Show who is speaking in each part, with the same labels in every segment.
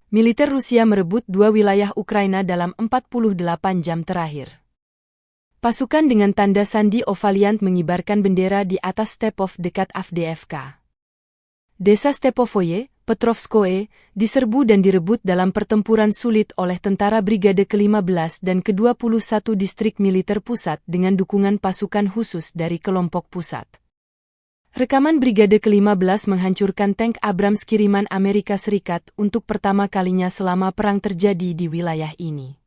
Speaker 1: Militer Rusia merebut 2 wilayah Ukraina dalam 48 jam terakhir. Pasukan dengan tanda sandi Ovaliant mengibarkan bendera di atas Stepov dekat Avdiivka. Desa Stepovoye, Petrovskoe, diserbu dan direbut dalam pertempuran sulit oleh tentara Brigade ke-15 dan ke-21 Distrik Militer Pusat dengan dukungan pasukan khusus dari kelompok pusat. Rekaman Brigade ke-15 menghancurkan tank Abrams kiriman Amerika Serikat untuk pertama kalinya selama perang terjadi di wilayah ini.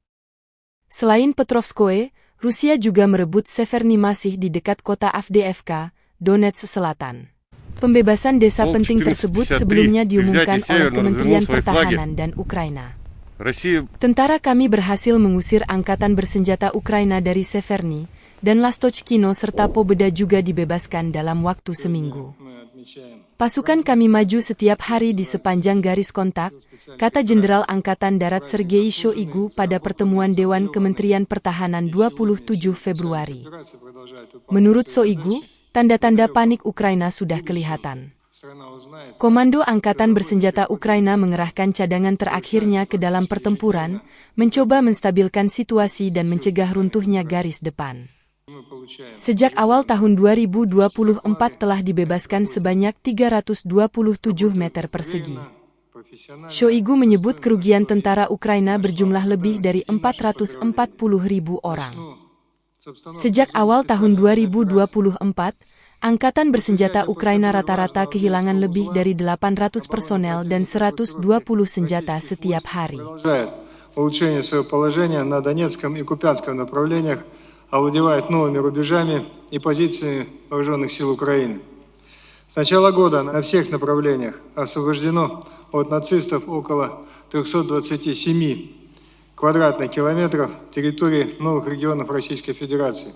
Speaker 1: Selain Petrovskoe, Rusia juga merebut Severny Masih di dekat kota Avdiivka, Donetsk Selatan. Pembebasan desa penting tersebut sebelumnya diumumkan oleh Kementerian Pertahanan dan Ukraina. Tentara kami berhasil mengusir angkatan bersenjata Ukraina dari Severny, dan Lastochkino serta Pobeda juga dibebaskan dalam waktu seminggu. Pasukan kami maju setiap hari di sepanjang garis kontak, kata Jenderal Angkatan Darat Sergei Shoigu pada pertemuan Dewan Kementerian Pertahanan 27 Februari. Menurut Shoigu, tanda-tanda panik Ukraina sudah kelihatan. Komando Angkatan Bersenjata Ukraina mengerahkan cadangan terakhirnya ke dalam pertempuran, mencoba menstabilkan situasi dan mencegah runtuhnya garis depan. Sejak awal tahun 2024 telah dibebaskan sebanyak 327 meter persegi. Shoigu menyebut kerugian tentara Ukraina berjumlah lebih dari 440.000 orang. Sejak awal tahun 2024, Angkatan Bersenjata Ukraina rata-rata kehilangan lebih dari 800 personel dan 120 senjata setiap hari.
Speaker 2: Овладевает новыми рубежами и позициями вооруженных сил Украины. С начала года на всех направлениях освобождено от нацистов около 327 квадратных километров территории новых регионов Российской Федерации.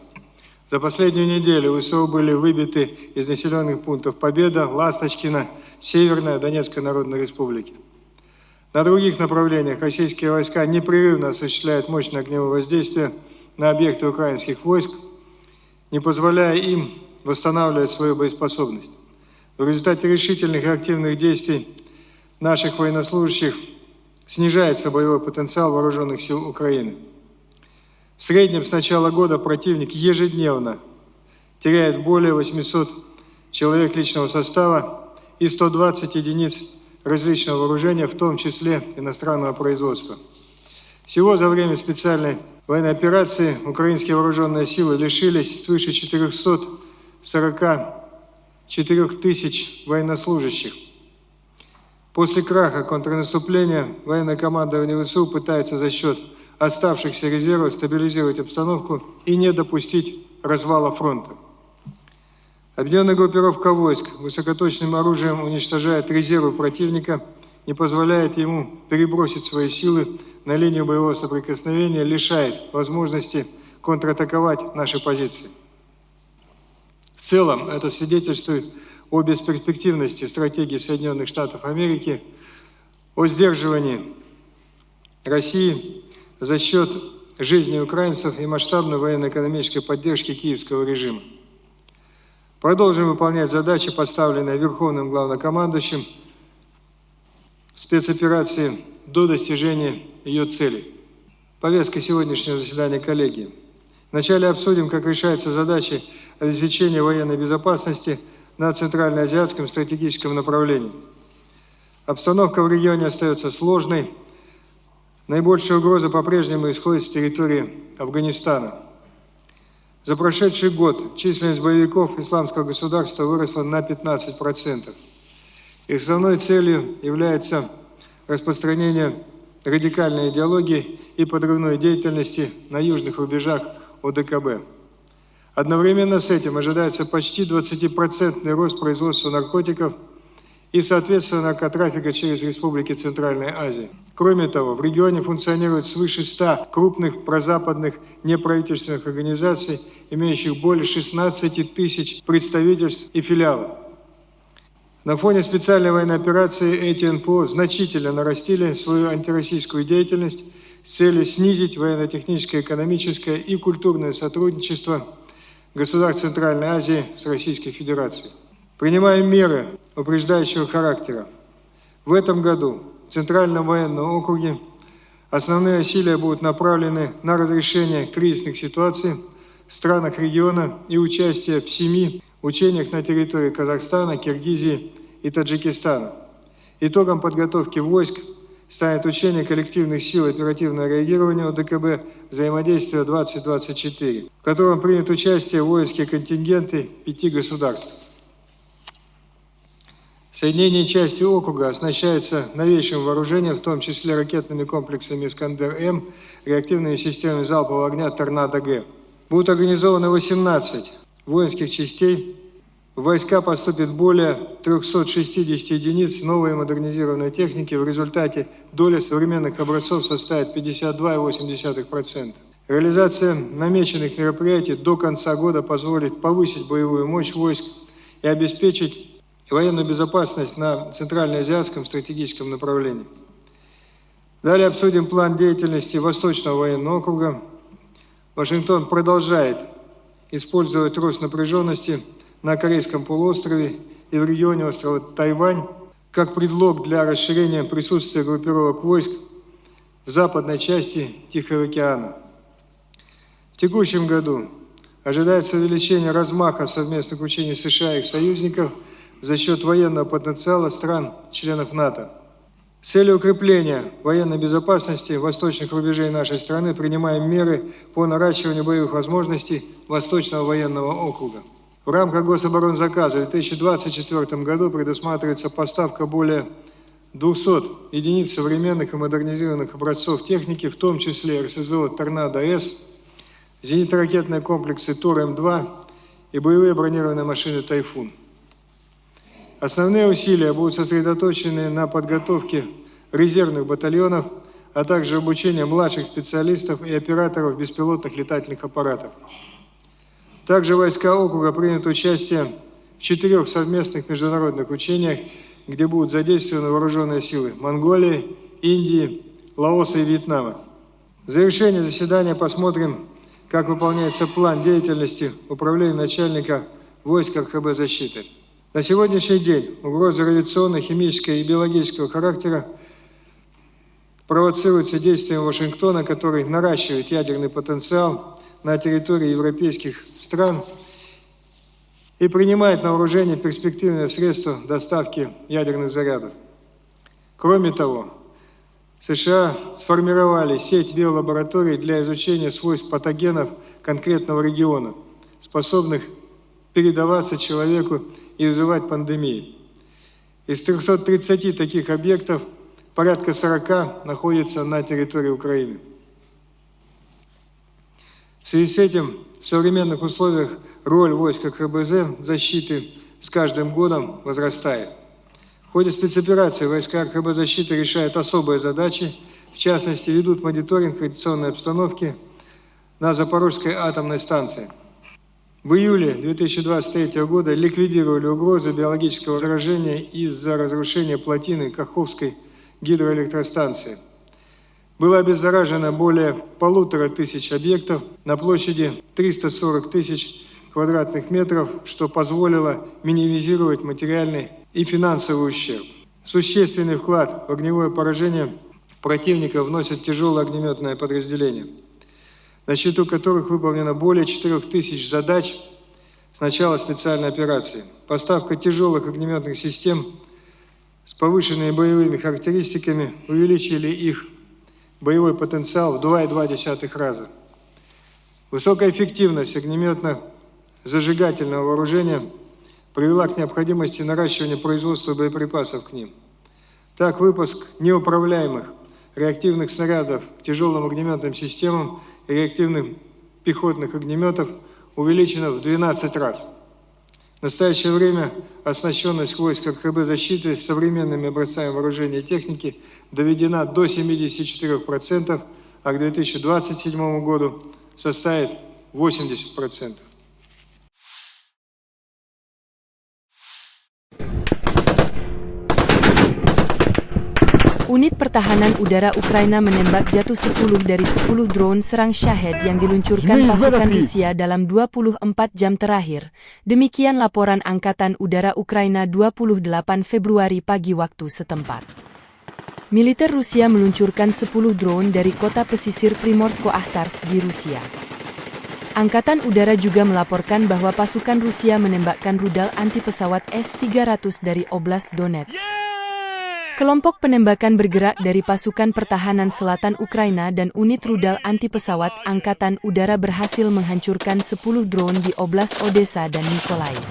Speaker 2: За последнюю неделю ВСУ были выбиты из населенных пунктов Победа, Ласточкино, Северная Донецкая Народная Республика. На других направлениях российские войска непрерывно осуществляют мощное огневое воздействие на объекты украинских войск, не позволяя им восстанавливать свою боеспособность. В результате решительных и активных действий наших военнослужащих снижается боевой потенциал вооруженных сил Украины. В среднем с начала года противник ежедневно теряет более 800 человек личного состава и 120 единиц различного вооружения, в том числе иностранного производства. Всего за время специальной военной операции украинские вооруженные силы лишились свыше 444 тысяч военнослужащих. После краха контрнаступления военное командование ВСУ пытается за счет оставшихся резервов стабилизировать обстановку и не допустить развала фронта. Объединенная группировка войск высокоточным оружием уничтожает резервы противника, не позволяет ему перебросить свои силы на линию боевого соприкосновения, лишает возможности контратаковать наши позиции. В целом, это свидетельствует о бесперспективности стратегии Соединенных Штатов Америки, о сдерживании России за счет жизни украинцев и масштабной военно-экономической поддержки киевского режима. Продолжим выполнять задачи, поставленные Верховным Главнокомандующим в спецоперации до достижения ее целей. Повестка сегодняшнего заседания коллегии. Вначале обсудим, как решаются задачи обеспечения военной безопасности на центральноазиатском стратегическом направлении. Обстановка в регионе остается сложной. Наибольшая угроза по-прежнему исходит с территории Афганистана. За прошедший год численность боевиков Исламского государства выросла на 15%. Их основной целью является распространение радикальной идеологии и подрывной деятельности на южных рубежах ОДКБ. Одновременно с этим ожидается почти 20% рост производства наркотиков и, соответственно, наркотрафика через республики Центральной Азии. Кроме того, в регионе функционирует свыше 100 крупных прозападных неправительственных организаций, имеющих более 16 тысяч представительств и филиалов. На фоне специальной военной операции эти НПО значительно нарастили свою антироссийскую деятельность с целью снизить военно-техническое, экономическое и культурное сотрудничество государств Центральной Азии с Российской Федерацией. Принимаем меры упреждающего характера. В этом году в Центральном военном округе основные усилия будут направлены на разрешение кризисных ситуаций в странах региона и участие в 7 учениях на территории Казахстана, Киргизии и Таджикистана. Итогом подготовки войск станет учение коллективных сил оперативного реагирования ОДКБ «Взаимодействие 2024», в котором примут участие воинские контингенты 5 государств. Соединение части округа оснащается новейшим вооружением, в том числе ракетными комплексами «Искандер-М», реактивными системами залпового огня «Торнадо-Г». Будут организованы 18 воинских частей. В войска поступит более 360 единиц новой и модернизированной техники. В результате доля современных образцов составит 52,8%. Реализация намеченных мероприятий до конца года позволит повысить боевую мощь войск и обеспечить военную безопасность на Центральноазиатском стратегическом направлении. Далее обсудим план деятельности Восточного военного округа. Вашингтон продолжает использовать рост напряженности на Корейском полуострове и в регионе острова Тайвань как предлог для расширения присутствия группировок войск в западной части Тихого океана. В текущем году ожидается увеличение размаха совместных учений США и их союзников за счет военного потенциала стран-членов НАТО. С целью укрепления военной безопасности восточных рубежей нашей страны принимаем меры по наращиванию боевых возможностей Восточного военного округа. В рамках гособоронзаказа в 2024 году предусматривается поставка более 200 единиц современных и модернизированных образцов техники, в том числе РСЗО «Торнадо-С», зенитно-ракетные комплексы ТОР-М2 и боевые бронированные машины «Тайфун». Основные усилия будут сосредоточены на подготовке резервных батальонов, а также обучении младших специалистов и операторов беспилотных летательных аппаратов. Также войска округа примут участие в 4 совместных международных учениях, где будут задействованы вооруженные силы Монголии, Индии, Лаоса и Вьетнама. В завершение заседания посмотрим, как выполняется план деятельности управления начальника войск РКБ защиты. На сегодняшний день угрозы радиационной, химического и биологического характера провоцируются действием Вашингтона, который наращивает ядерный потенциал на территории европейских стран и принимает на вооружение перспективные средства доставки ядерных зарядов. Кроме того, США сформировали сеть биолабораторий для изучения свойств патогенов конкретного региона, способных передаваться человеку и вызывать пандемии. Из 330 таких объектов порядка 40 находится на территории Украины. В связи с этим в современных условиях роль войск РКБ защиты с каждым годом возрастает. В ходе спецоперации войска РКБ защиты решают особые задачи, в частности, ведут мониторинг радиационной обстановки на Запорожской атомной станции. В июле 2023 года ликвидировали угрозу биологического заражения из-за разрушения плотины Каховской гидроэлектростанции. Было обеззаражено более 1500 объектов на площади 340 тысяч квадратных метров, что позволило минимизировать материальный и финансовый ущерб. Существенный вклад в огневое поражение противника вносят тяжелые огнеметные подразделения, на счету которых выполнено более 4000 задач с начала специальной операции. Поставка тяжелых огнеметных систем с повышенными боевыми характеристиками увеличили их боевой потенциал в 2,2 раза. Высокая эффективность огнеметно-зажигательного вооружения привела к необходимости наращивания производства боеприпасов к ним. Так, выпуск неуправляемых реактивных снарядов к тяжелым огнеметным системам и реактивных пехотных огнеметов увеличена в 12 раз. В настоящее время оснащенность войск РКБ защиты современными образцами вооружения и техники доведена до 74%, а к 2027 году составит 80%.
Speaker 1: Unit Pertahanan Udara Ukraina menembak jatuh 10 dari 10 drone serang Shahed yang diluncurkan pasukan Rusia dalam 24 jam terakhir. Demikian laporan Angkatan Udara Ukraina 28 Februari pagi waktu setempat. Militer Rusia meluncurkan 10 drone dari kota pesisir Primorsko-Akhtarsk di Rusia. Angkatan Udara juga melaporkan bahwa pasukan Rusia menembakkan rudal anti-pesawat S-300 dari Oblast Donetsk. Kelompok penembakan bergerak dari pasukan pertahanan selatan Ukraina dan unit rudal anti-pesawat Angkatan Udara berhasil menghancurkan 10 drone di Oblast Odessa dan Mykolaiv.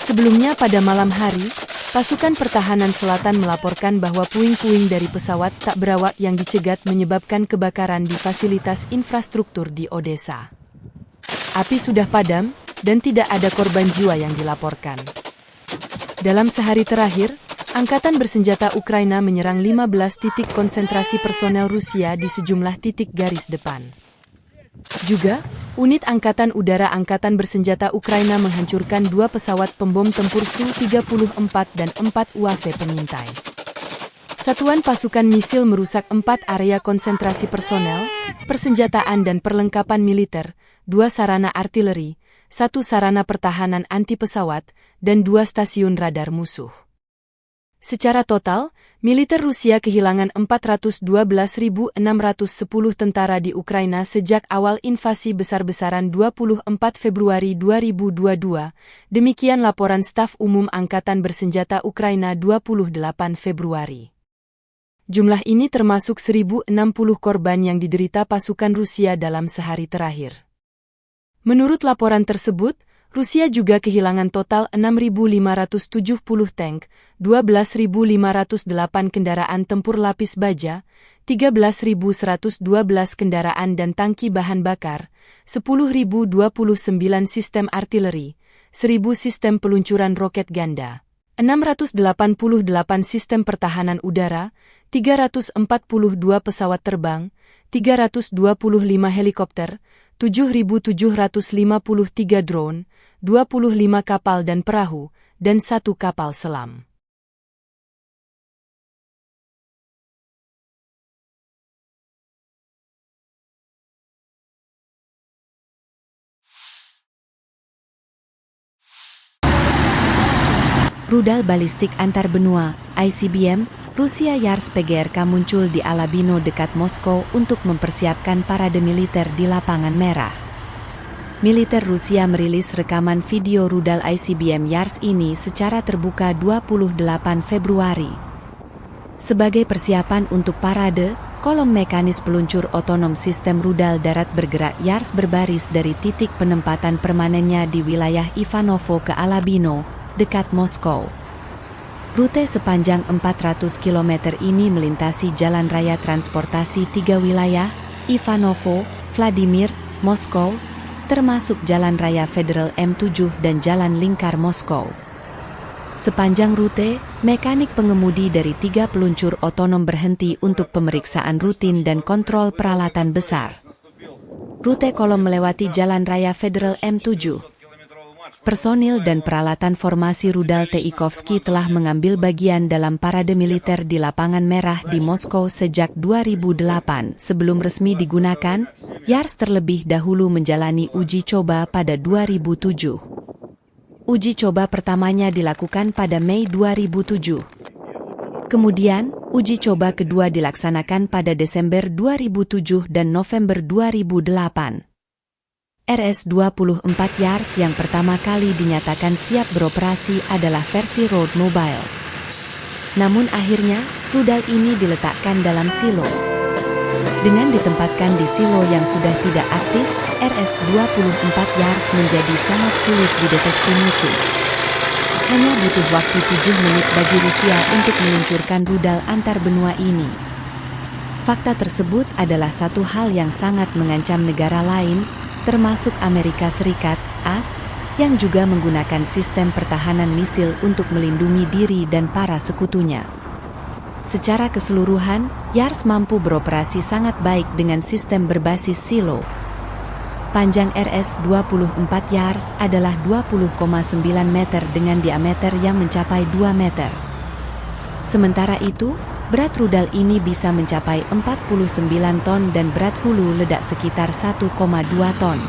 Speaker 1: Sebelumnya pada malam hari, pasukan pertahanan selatan melaporkan bahwa puing-puing dari pesawat tak berawak yang dicegat menyebabkan kebakaran di fasilitas infrastruktur di Odessa. Api sudah padam, dan tidak ada korban jiwa yang dilaporkan. Dalam sehari terakhir, Angkatan Bersenjata Ukraina menyerang 15 titik konsentrasi personel Rusia di sejumlah titik garis depan. Juga, unit Angkatan Udara Angkatan Bersenjata Ukraina menghancurkan 2 pesawat pembom tempur Su-34 dan 4 UAV pengintai. Satuan pasukan misil merusak 4 area konsentrasi personel, persenjataan dan perlengkapan militer, 2 sarana artileri, 1 sarana pertahanan anti-pesawat, dan 2 stasiun radar musuh. Secara total, militer Rusia kehilangan 412.610 tentara di Ukraina sejak awal invasi besar-besaran 24 Februari 2022, demikian laporan Staf Umum Angkatan Bersenjata Ukraina 28 Februari. Jumlah ini termasuk 1.060 korban yang diderita pasukan Rusia dalam sehari terakhir. Menurut laporan tersebut, Rusia juga kehilangan total 6.570 tank, 12.508 kendaraan tempur lapis baja, 13.112 kendaraan dan tangki bahan bakar, 10.029 sistem artileri, 1.000 sistem peluncuran roket ganda, 688 sistem pertahanan udara, 342 pesawat terbang, 325 helikopter, 7.753 drone, 25 kapal dan perahu, dan 1 kapal selam.
Speaker 3: Rudal balistik antar benua, ICBM, Rusia Yars PGRK muncul di Alabino dekat Moskow untuk mempersiapkan parade militer di Lapangan Merah. Militer Rusia merilis rekaman video rudal ICBM Yars ini secara terbuka 28 Februari. Sebagai persiapan untuk parade, kolom mekanis peluncur otonom sistem rudal darat bergerak Yars berbaris dari titik penempatan permanennya di wilayah Ivanovo ke Alabino, dekat Moskow. Rute sepanjang 400 km ini melintasi jalan raya transportasi 3 wilayah, Ivanovo, Vladimir, Moskow, termasuk Jalan Raya Federal M7 dan Jalan Lingkar Moskow. Sepanjang rute, mekanik pengemudi dari 3 peluncur otonom berhenti untuk pemeriksaan rutin dan kontrol peralatan besar. Rute kolom melewati Jalan Raya Federal M7. Personil dan peralatan formasi rudal Tchaikovsky telah mengambil bagian dalam parade militer di Lapangan Merah di Moskow sejak 2008. Sebelum resmi digunakan, Yars terlebih dahulu menjalani uji coba pada 2007. Uji coba pertamanya dilakukan pada Mei 2007. Kemudian, uji coba kedua dilaksanakan pada Desember 2007 dan November 2008. RS-24 Yars yang pertama kali dinyatakan siap beroperasi adalah versi Road Mobile. Namun akhirnya, rudal ini diletakkan dalam silo. Dengan ditempatkan di silo yang sudah tidak aktif, RS-24 Yars menjadi sangat sulit dideteksi musuh. Hanya butuh waktu 7 menit bagi Rusia untuk meluncurkan rudal antar benua ini. Fakta tersebut adalah satu hal yang sangat mengancam negara lain, termasuk Amerika Serikat, AS, yang juga menggunakan sistem pertahanan misil untuk melindungi diri dan para sekutunya. Secara keseluruhan, Yars mampu beroperasi sangat baik dengan sistem berbasis silo. Panjang RS-24 Yars adalah 20,9 meter dengan diameter yang mencapai 2 meter. Sementara itu, berat rudal ini bisa mencapai 49 ton dan berat hulu ledak sekitar 1,2 ton.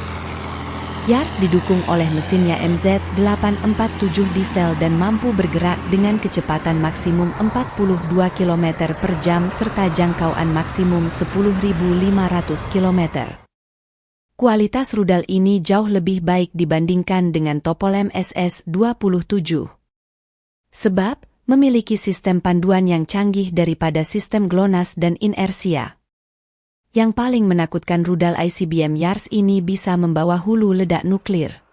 Speaker 3: Yars didukung oleh mesinnya MZ-847 diesel dan mampu bergerak dengan kecepatan maksimum 42 km per jam serta jangkauan maksimum 10.500 km. Kualitas rudal ini jauh lebih baik dibandingkan dengan Tupolev SS-27. Sebab, memiliki sistem panduan yang canggih daripada sistem GLONASS dan inersia. Yang paling menakutkan rudal ICBM Yars ini bisa membawa hulu ledak nuklir.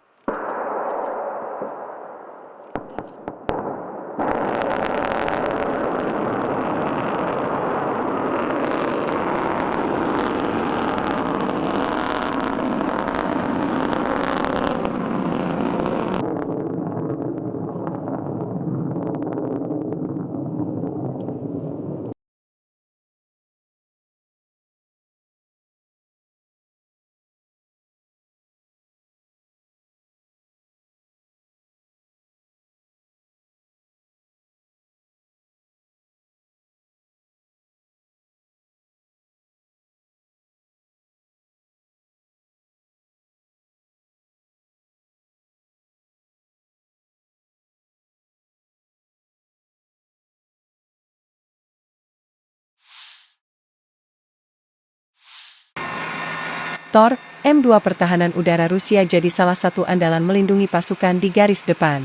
Speaker 4: Tor, M2 pertahanan udara Rusia jadi salah satu andalan melindungi pasukan di garis depan.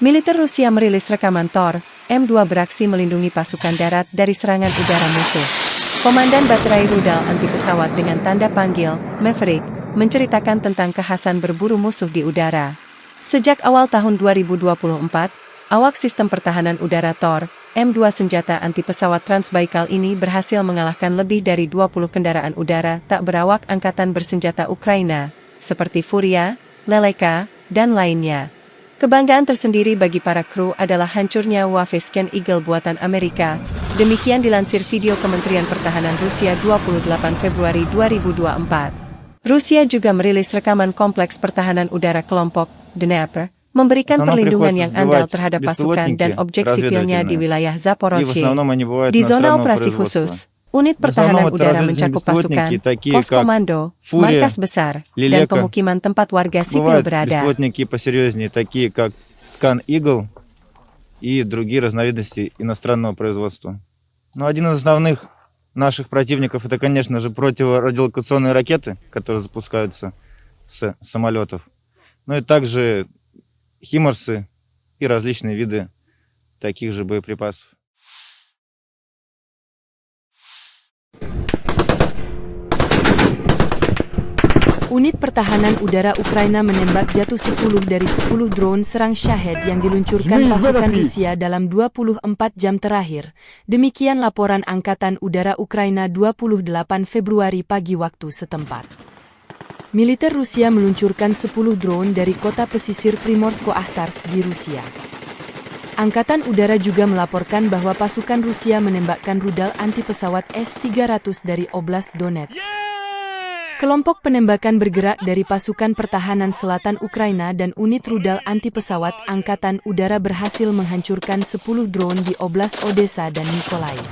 Speaker 4: Militer Rusia merilis rekaman Tor, M2 beraksi melindungi pasukan darat dari serangan udara musuh. Komandan Baterai Rudal Anti Pesawat dengan tanda panggil, Maverick, menceritakan tentang kekhasan berburu musuh di udara. Sejak awal tahun 2024, awak sistem pertahanan udara Tor, M2 senjata anti-pesawat Transbaikal ini berhasil mengalahkan lebih dari 20 kendaraan udara tak berawak angkatan bersenjata Ukraina, seperti Furia, Leleka, dan lainnya. Kebanggaan tersendiri bagi para kru adalah hancurnya UAV Scan Eagle buatan Amerika. Demikian dilansir video Kementerian Pertahanan Rusia 28 Februari 2024. Rusia juga merilis rekaman kompleks pertahanan udara kelompok Dnepr, memberikan perlindungan yang andal terhadap pasukan dan objek sipilnya di wilayah Zaporozhye. Di zona operasi khusus, unit pertahanan udara mencakup pasukan, pos komando, markas besar, dan pemukiman tempat warga sipil berada.
Speaker 5: Беспилотники посерьезнее, такие как Scan Eagle и другие разновидности иностранного производства. Но один из основных наших противников это, конечно же, противорадиолокационные ракеты, которые запускаются с самолетов. Ну и также химарсы и различные виды таких же боеприпасов.
Speaker 1: Unit pertahanan udara Ukraina menembak jatuh 10 dari 10 drone serang Shahed yang diluncurkan pasukan Rusia dalam 24 jam terakhir. Demikian laporan Angkatan Udara Ukraina 28 Februari pagi waktu setempat. Militer Rusia meluncurkan 10 drone dari kota pesisir Primorsko-Akhtarsk di Rusia. Angkatan Udara juga melaporkan bahwa pasukan Rusia menembakkan rudal anti-pesawat S-300 dari Oblast Donetsk. Kelompok penembakan bergerak dari pasukan pertahanan selatan Ukraina dan unit rudal anti-pesawat Angkatan Udara berhasil menghancurkan 10 drone di Oblast Odessa dan Mykolaiv.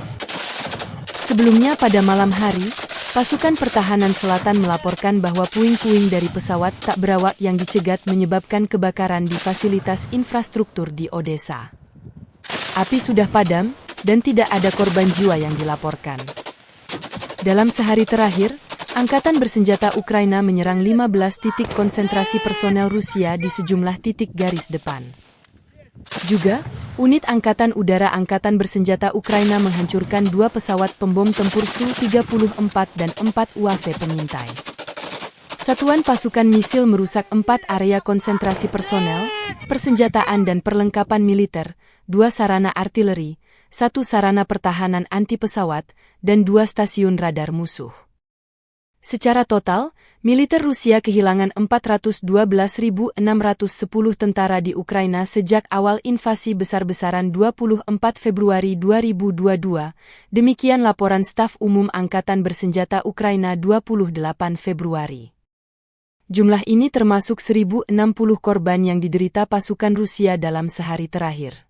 Speaker 1: Sebelumnya pada malam hari, pasukan pertahanan selatan melaporkan bahwa puing-puing dari pesawat tak berawak yang dicegat menyebabkan kebakaran di fasilitas infrastruktur di Odessa. Api sudah padam dan tidak ada korban jiwa yang dilaporkan. Dalam sehari terakhir, Angkatan bersenjata Ukraina menyerang 15 titik konsentrasi personel Rusia di sejumlah titik garis depan. Juga, unit Angkatan Udara Angkatan Bersenjata Ukraina menghancurkan 2 pesawat pembom tempur Su-34 dan 4 UAV pengintai. Satuan pasukan misil merusak 4 area konsentrasi personel, persenjataan dan perlengkapan militer, 2 sarana artileri, 1 sarana pertahanan anti-pesawat, dan 2 stasiun radar musuh. Secara total, militer Rusia kehilangan 412.610 tentara di Ukraina sejak awal invasi besar-besaran 24 Februari 2022, demikian laporan Staf Umum Angkatan Bersenjata Ukraina 28 Februari. Jumlah ini termasuk 1.060 korban yang diderita pasukan Rusia dalam sehari terakhir.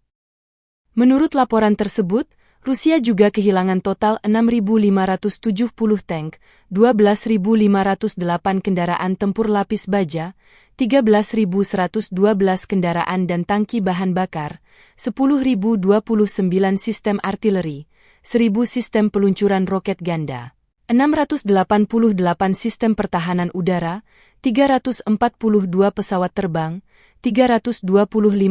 Speaker 1: Menurut laporan tersebut, Rusia juga kehilangan total 6.570 tank, 12.508 kendaraan tempur lapis baja, 13.112 kendaraan dan tangki bahan bakar, 10.029 sistem artileri, 1.000 sistem peluncuran roket ganda, 688 sistem pertahanan udara, 342 pesawat terbang, 325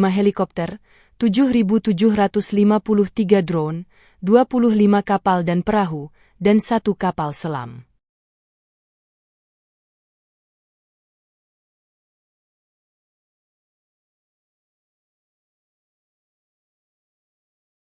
Speaker 1: helikopter, 7.753 drone, 25 kapal dan perahu, dan 1 kapal selam.